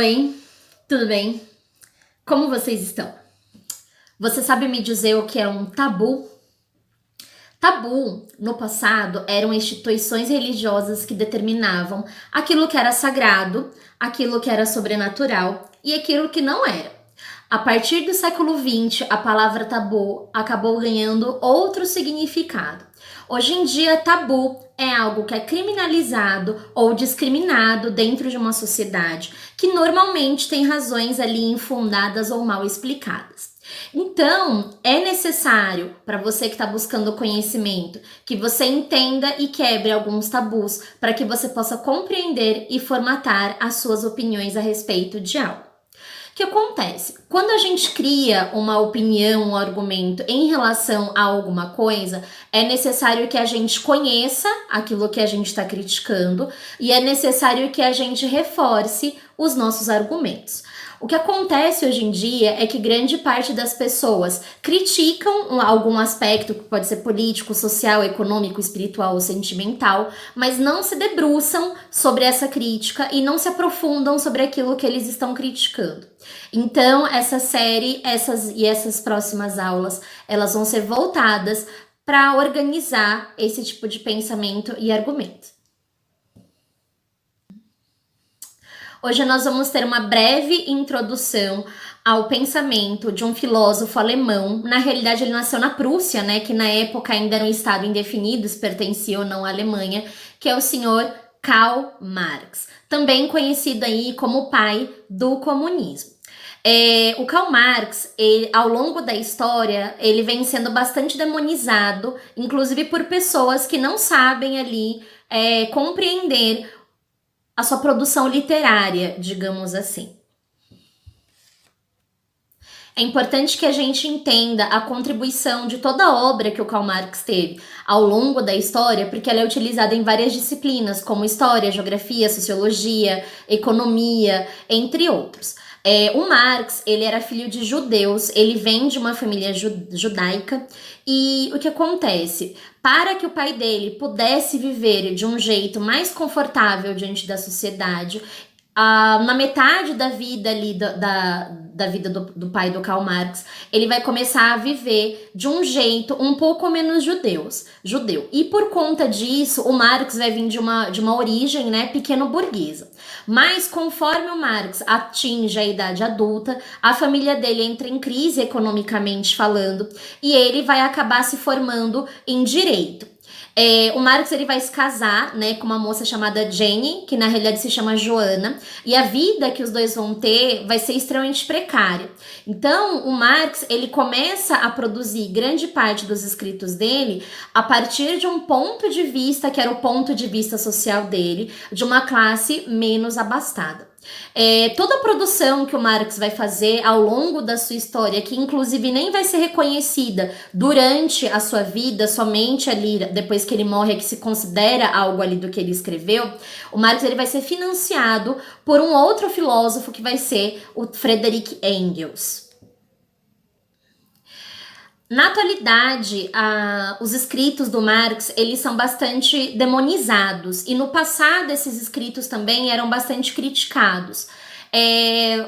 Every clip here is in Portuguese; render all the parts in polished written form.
Oi, tudo bem? Como vocês estão? Você sabe me dizer o que é um tabu? Tabu, no passado, eram instituições religiosas que determinavam aquilo que era sagrado, aquilo que era sobrenatural e aquilo que não era. A partir do século XX, a palavra tabu acabou ganhando outro significado. Hoje em dia, tabu é algo que é criminalizado ou discriminado dentro de uma sociedade, que normalmente tem razões ali infundadas ou mal explicadas. Então, é necessário para você que está buscando conhecimento que você entenda e quebre alguns tabus para que você possa compreender e formatar as suas opiniões a respeito de algo. O que acontece? Quando a gente cria uma opinião, um argumento em relação a alguma coisa, é necessário que a gente conheça aquilo que a gente está criticando e é necessário que a gente reforce os nossos argumentos. O que acontece hoje em dia é que grande parte das pessoas criticam algum aspecto que pode ser político, social, econômico, espiritual ou sentimental, mas não se debruçam sobre essa crítica e não se aprofundam sobre aquilo que eles estão criticando. Então, essa série, essas próximas aulas, elas vão ser voltadas para organizar esse tipo de pensamento e argumento. Hoje nós vamos ter uma breve introdução ao pensamento de um filósofo alemão. Na realidade, ele nasceu na Prússia, né, que na época ainda era um estado indefinido, se pertencia ou não à Alemanha, que é o senhor Karl Marx, também conhecido aí como o pai do comunismo. O Karl Marx, ao longo da história, ele vem sendo bastante demonizado, inclusive por pessoas que não sabem ali compreender a sua produção literária, digamos assim. É importante que a gente entenda a contribuição de toda a obra que o Karl Marx teve ao longo da história, porque ela é utilizada em várias disciplinas, como história, geografia, sociologia, economia, entre outros. O Marx, ele era filho de judeus, ele vem de uma família judaica, e o que acontece? Para que o pai dele pudesse viver de um jeito mais confortável diante da sociedade, na metade da vida ali, da vida do pai do Karl Marx, ele vai começar a viver de um jeito um pouco menos judeu. E por conta disso, o Marx vai vir de uma origem, né, pequeno-burguesa. Mas conforme o Marx atinge a idade adulta, a família dele entra em crise economicamente falando e ele vai acabar se formando em direito. O Marx ele vai se casar, né, com uma moça chamada Jenny, que na realidade se chama Joana, e a vida que os dois vão ter vai ser extremamente precária. Então, o Marx ele começa a produzir grande parte dos escritos dele a partir de um ponto de vista que era o ponto de vista social dele, de uma classe menos abastada. Toda a produção que o Marx vai fazer ao longo da sua história, que inclusive nem vai ser reconhecida durante a sua vida, somente ali depois que ele morre, é que se considera algo ali do que ele escreveu, o Marx ele vai ser financiado por um outro filósofo que vai ser o Friedrich Engels. Na atualidade, os escritos do Marx, eles são bastante demonizados, e no passado esses escritos também eram bastante criticados.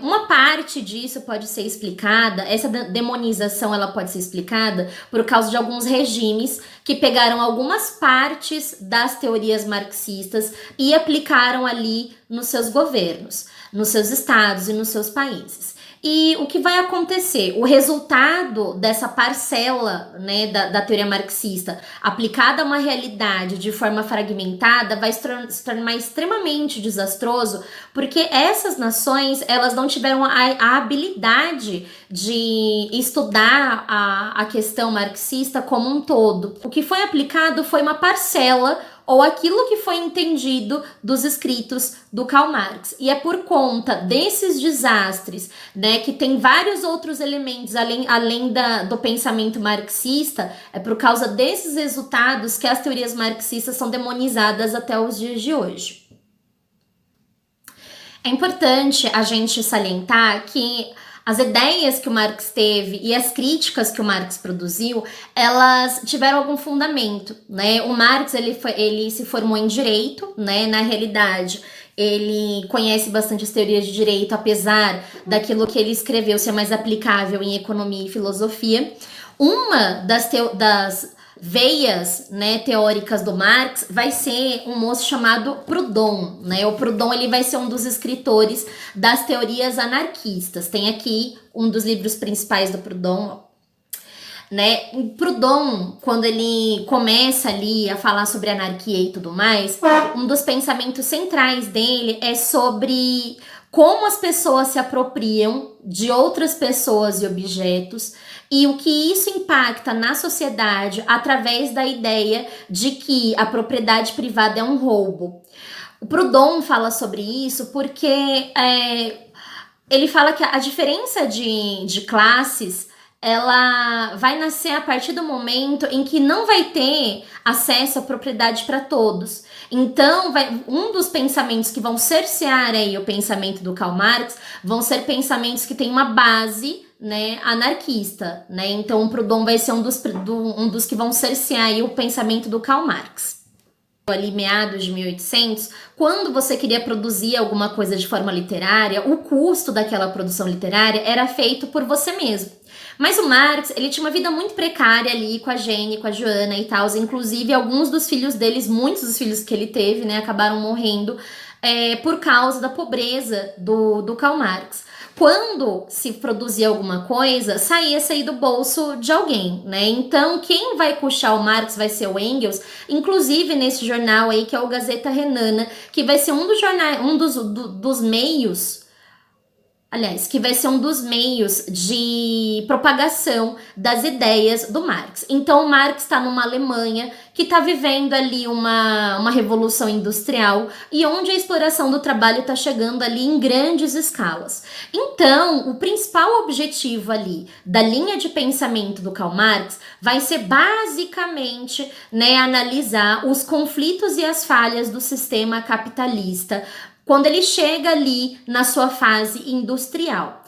Uma parte disso pode ser explicada, essa demonização ela pode ser explicada por causa de alguns regimes que pegaram algumas partes das teorias marxistas e aplicaram ali nos seus governos, nos seus estados e nos seus países. E o que vai acontecer? O resultado dessa parcela, né, da teoria marxista aplicada a uma realidade de forma fragmentada vai se tornar extremamente desastroso, porque essas nações elas não tiveram a habilidade de estudar a questão marxista como um todo. O que foi aplicado foi uma parcela ou aquilo que foi entendido dos escritos do Karl Marx. E é por conta desses desastres, né, que tem vários outros elementos além do pensamento marxista, é por causa desses resultados que as teorias marxistas são demonizadas até os dias de hoje. É importante a gente salientar que as ideias que o Marx teve e as críticas que o Marx produziu, elas tiveram algum fundamento, né? O Marx, ele se formou em direito, né? Na realidade, Ele conhece bastante as teorias de direito, apesar daquilo que ele escreveu ser mais aplicável em economia e filosofia. Uma das veias, né, teóricas do Marx vai ser um moço chamado Proudhon, né? O Proudhon, ele vai ser um dos escritores das teorias anarquistas. Tem aqui um dos livros principais do Proudhon, né? O Proudhon, quando ele começa ali a falar sobre anarquia e tudo mais, um dos pensamentos centrais dele é sobre como as pessoas se apropriam de outras pessoas e objetos e o que isso impacta na sociedade através da ideia de que a propriedade privada é um roubo. O Proudhon fala sobre isso porque ele fala que a diferença de classes ela vai nascer a partir do momento em que não vai ter acesso à propriedade para todos. Então, um dos pensamentos que vão cercear aí o pensamento do Karl Marx vão ser pensamentos que têm uma base, né, anarquista, né? Então, o Proudhon vai ser um dos que vão cercear aí o pensamento do Karl Marx. Ali meados de 1800, quando você queria produzir alguma coisa de forma literária, o custo daquela produção literária era feito por você mesmo. Mas o Marx, ele tinha uma vida muito precária ali com a Jenny, com a Joana e tal. Inclusive, alguns dos filhos deles, muitos dos filhos que ele teve, né, acabaram morrendo por causa da pobreza do Karl Marx. Quando se produzia alguma coisa, saía do bolso de alguém, né? Então, quem vai puxar o Marx vai ser o Engels, inclusive nesse jornal aí, que é o Gazeta Renana, que vai ser um dos jornais, dos meios, aliás, que vai ser um dos meios de propagação das ideias do Marx. Então, o Marx está numa Alemanha que está vivendo ali uma revolução industrial e onde a exploração do trabalho está chegando ali em grandes escalas. Então, o principal objetivo ali da linha de pensamento do Karl Marx vai ser basicamente, né, analisar os conflitos e as falhas do sistema capitalista quando ele chega ali na sua fase industrial.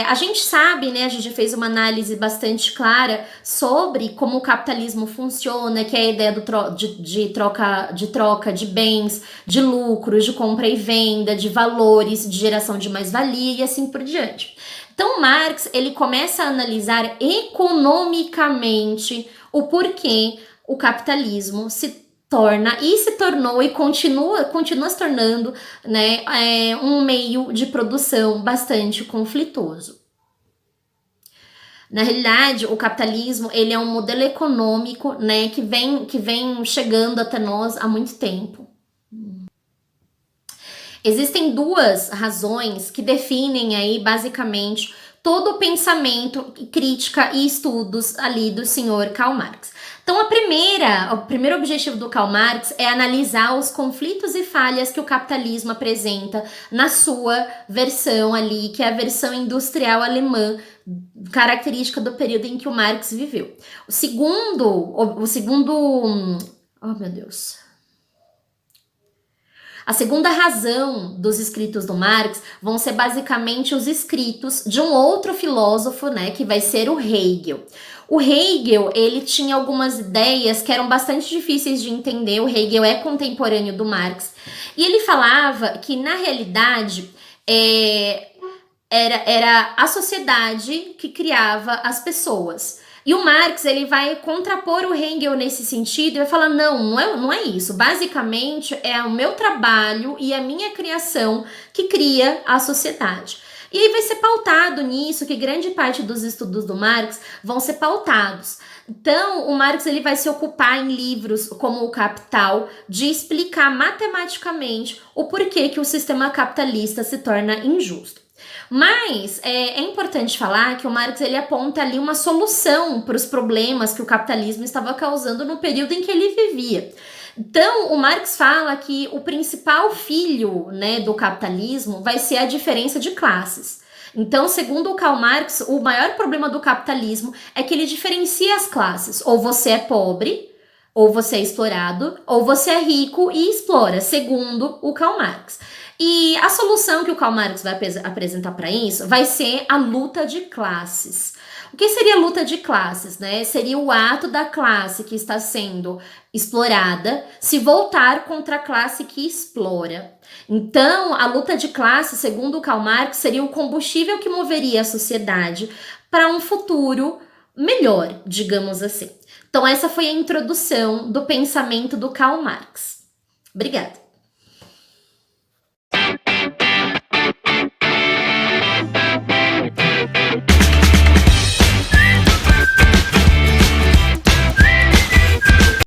A gente sabe, né, a gente fez uma análise bastante clara sobre como o capitalismo funciona, que é a ideia de troca de bens, de lucros, de compra e venda, de valores, de geração de mais-valia e assim por diante. Então, Marx, ele começa a analisar economicamente o porquê o capitalismo se tornou e continua se tornando, né, um meio de produção bastante conflituoso. Na realidade, o capitalismo, ele é um modelo econômico, né, que vem chegando até nós há muito tempo. Existem duas razões que definem aí basicamente todo o pensamento, crítica e estudos ali do senhor Karl Marx. Então, o primeiro objetivo do Karl Marx é analisar os conflitos e falhas que o capitalismo apresenta na sua versão ali, que é a versão industrial alemã, característica do período em que o Marx viveu. A segunda razão dos escritos do Marx vão ser basicamente os escritos de um outro filósofo, né, que vai ser o Hegel. O Hegel, ele tinha algumas ideias que eram bastante difíceis de entender. O Hegel é contemporâneo do Marx. E ele falava que, na realidade, era a sociedade que criava as pessoas. E o Marx, ele vai contrapor o Hegel nesse sentido e vai falar, não é isso. Basicamente, é o meu trabalho e a minha criação que cria a sociedade. E aí vai ser pautado nisso, que grande parte dos estudos do Marx vão ser pautados. Então, o Marx, ele vai se ocupar em livros como O Capital de explicar matematicamente o porquê que o sistema capitalista se torna injusto. Mas é importante falar que o Marx, ele aponta ali uma solução para os problemas que o capitalismo estava causando no período em que ele vivia. Então, o Marx fala que o principal filho, né, do capitalismo vai ser a diferença de classes. Então, segundo o Karl Marx, o maior problema do capitalismo é que ele diferencia as classes. Ou você é pobre, ou você é explorado, ou você é rico e explora, segundo o Karl Marx. E a solução que o Karl Marx vai apresentar para isso vai ser a luta de classes. O que seria a luta de classes, né? Seria o ato da classe que está sendo explorada se voltar contra a classe que explora. Então, a luta de classe, segundo o Karl Marx, seria o combustível que moveria a sociedade para um futuro melhor, digamos assim. Então, essa foi a introdução do pensamento do Karl Marx. Obrigada.